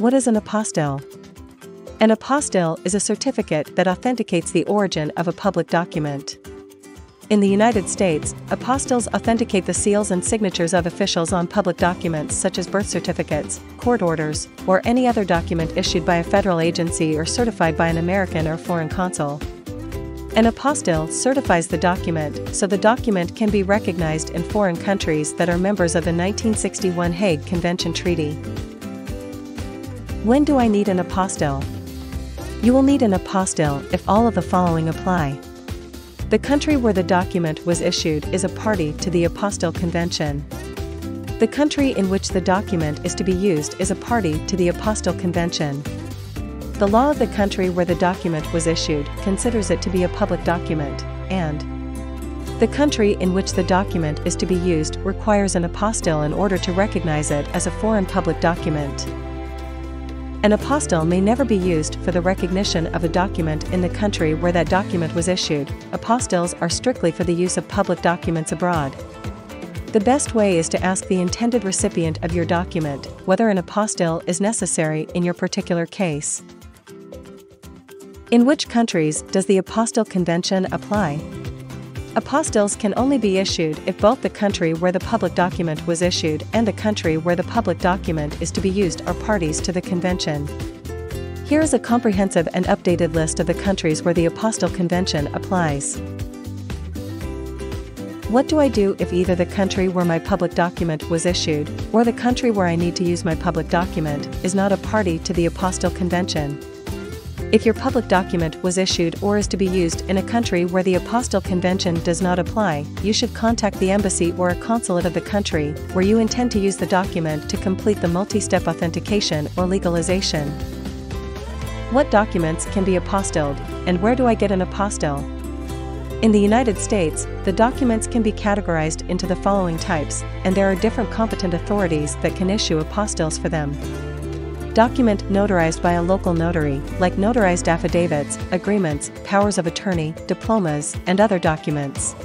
What is an apostille? An apostille is a certificate that authenticates the origin of a public document. In the United States, apostilles authenticate the seals and signatures of officials on public documents such as birth certificates, court orders, or any other document issued by a federal agency or certified by an American or foreign consul. An apostille certifies the document so the document can be recognized in foreign countries that are members of the 1961 Hague Convention Treaty. When do I need an apostille? You will need an apostille if all of the following apply. The country where the document was issued is a party to the Apostille Convention. The country in which the document is to be used is a party to the Apostille Convention. The law of the country where the document was issued considers it to be a public document, and the country in which the document is to be used requires an apostille in order to recognize it as a foreign public document. An apostille may never be used for the recognition of a document in the country where that document was issued. Apostilles are strictly for the use of public documents abroad. The best way is to ask the intended recipient of your document whether an apostille is necessary in your particular case. In which countries does the Apostille Convention apply? Apostilles can only be issued if both the country where the public document was issued and the country where the public document is to be used are parties to the convention. Here is a comprehensive and updated list of the countries where the Apostille Convention applies. What do I do if either the country where my public document was issued or the country where I need to use my public document is not a party to the Apostille Convention? If your public document was issued or is to be used in a country where the Apostille Convention does not apply, you should contact the embassy or a consulate of the country where you intend to use the document to complete the multi-step authentication or legalization. What documents can be apostilled, and where do I get an apostille? In the United States, the documents can be categorized into the following types, and there are different competent authorities that can issue apostilles for them. Document notarized by a local notary, like notarized affidavits, agreements, powers of attorney, diplomas, and other documents.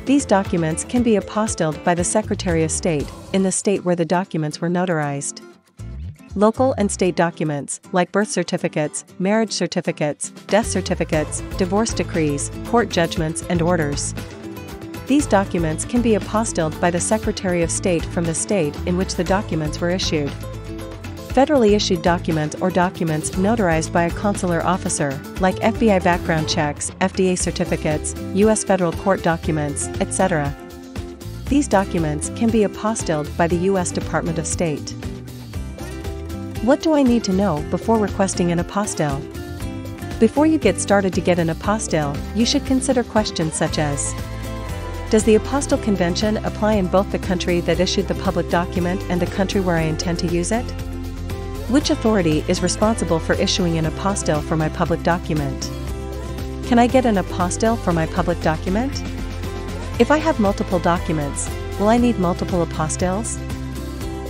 These documents can be apostilled by the Secretary of State, in the state where the documents were notarized. Local and state documents, like birth certificates, marriage certificates, death certificates, divorce decrees, court judgments, and orders. These documents can be apostilled by the Secretary of State from the state in which the documents were issued. Federally issued documents or documents notarized by a consular officer, like FBI background checks, FDA certificates, U.S. federal court documents, etc. These documents can be apostilled by the U.S. Department of State. What do I need to know before requesting an apostille? Before you get started to get an apostille, you should consider questions such as: does the Apostille Convention apply in both the country that issued the public document and the country where I intend to use it? Which authority is responsible for issuing an apostille for my public document? Can I get an apostille for my public document? If I have multiple documents, will I need multiple apostilles?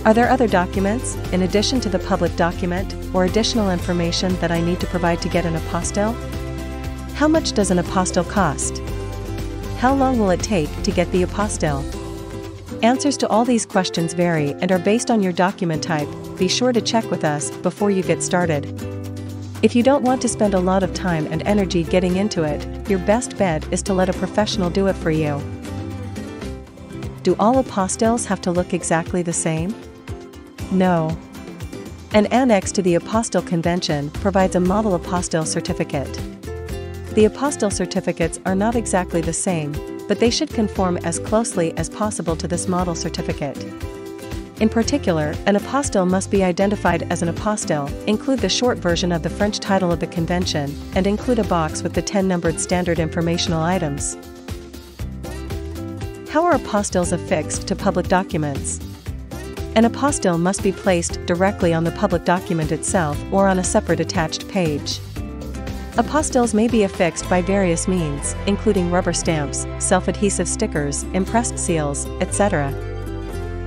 Are there other documents, in addition to the public document, or additional information that I need to provide to get an apostille? How much does an apostille cost? How long will it take to get the apostille? Answers to all these questions vary and are based on your document type. Be sure to check with us before you get started. If you don't want to spend a lot of time and energy getting into it, your best bet is to let a professional do it for you. Do all apostilles have to look exactly the same? No. An annex to the Apostille Convention provides a model apostille certificate. The apostille certificates are not exactly the same, but they should conform as closely as possible to this model certificate. In particular, an apostille must be identified as an apostille, include the short version of the French title of the convention, and include a box with the 10 numbered standard informational items. How are apostilles affixed to public documents? An apostille must be placed directly on the public document itself or on a separate attached page. Apostilles may be affixed by various means, including rubber stamps, self-adhesive stickers, impressed seals, etc.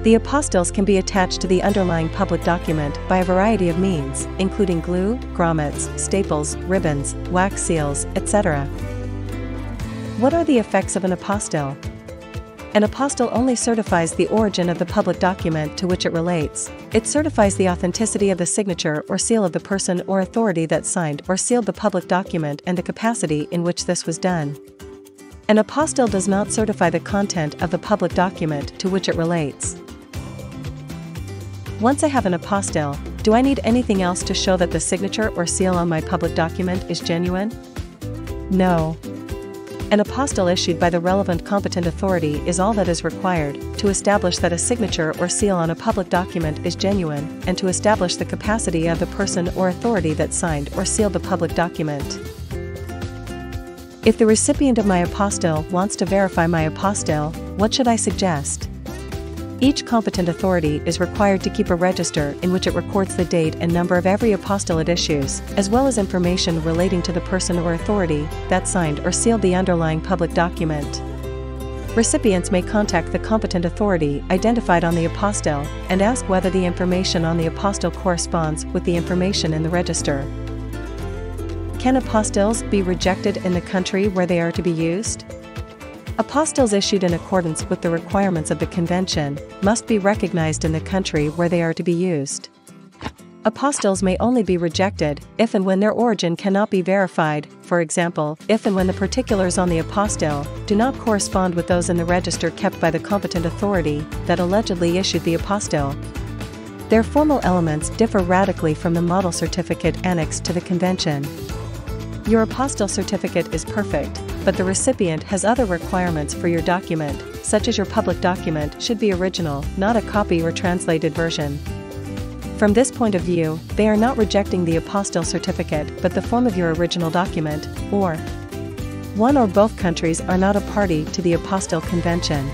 The apostilles can be attached to the underlying public document by a variety of means, including glue, grommets, staples, ribbons, wax seals, etc. What are the effects of an apostille? An apostille only certifies the origin of the public document to which it relates. It certifies the authenticity of the signature or seal of the person or authority that signed or sealed the public document and the capacity in which this was done. An apostille does not certify the content of the public document to which it relates. Once I have an apostille, do I need anything else to show that the signature or seal on my public document is genuine? No. An apostille issued by the relevant competent authority is all that is required to establish that a signature or seal on a public document is genuine and to establish the capacity of the person or authority that signed or sealed the public document. If the recipient of my apostille wants to verify my apostille, what should I suggest? Each competent authority is required to keep a register in which it records the date and number of every apostille it issues, as well as information relating to the person or authority that signed or sealed the underlying public document. Recipients may contact the competent authority identified on the apostille and ask whether the information on the apostille corresponds with the information in the register. Can apostilles be rejected in the country where they are to be used? Apostilles issued in accordance with the requirements of the Convention must be recognized in the country where they are to be used. Apostilles may only be rejected if and when their origin cannot be verified, for example, if and when the particulars on the apostille do not correspond with those in the register kept by the competent authority that allegedly issued the apostille. Their formal elements differ radically from the model certificate annexed to the Convention. Your apostille certificate is perfect, but the recipient has other requirements for your document, such as your public document should be original, not a copy or translated version. From this point of view, they are not rejecting the apostille certificate but the form of your original document, or one or both countries are not a party to the Apostille Convention.